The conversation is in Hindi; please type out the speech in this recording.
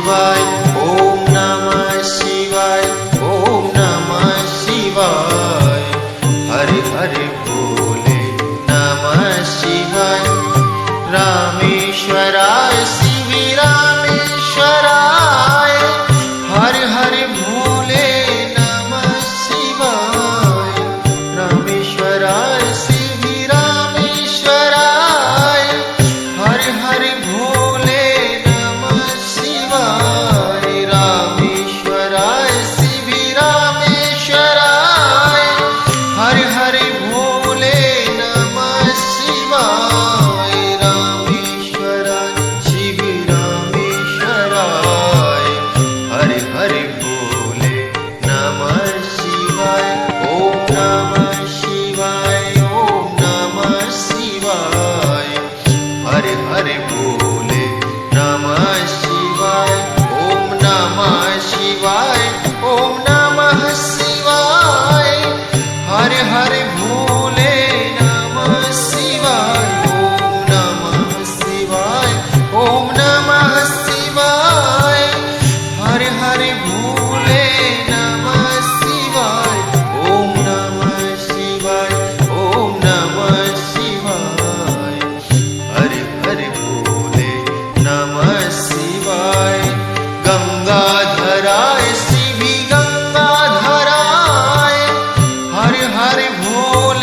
शिवाय, ओम नमः शिवाय, ओम नमः शिवाय। हरे हरे भोले नमः शिवाय। रामेश्वराय शिव रामेश्वराय, हरे हरे भोले नमः शिवाय। रामेश्वराय शिव रामेश्वराय, हरे हरे भोले नमः शिवाय। रामेश्वराय शिव रामेश्वराय, हरे हरे भोले नमः शिवाय। रामेश्वराय शिव रामेश्वराय, हरे हरे भोले नमः शिवाय। ओम नमः शिवाय, ओम नमः शिवाय। हरे हरे भोले नमः शिवाय। ओम नमः शिवाय, ओम नमः शिवाय। हरे हरे भोले नमः शिवाय। ओम नमः शिवाय, ओम नमः शिवाय। हरे हरे भोले नमः शिवाय। ओम नमः शिवाय, ओम नमः शिवाय। हरे हरे भोले नमः शिवाय। गंगाधराय शिव गंगाधराय, हरे हरे भोले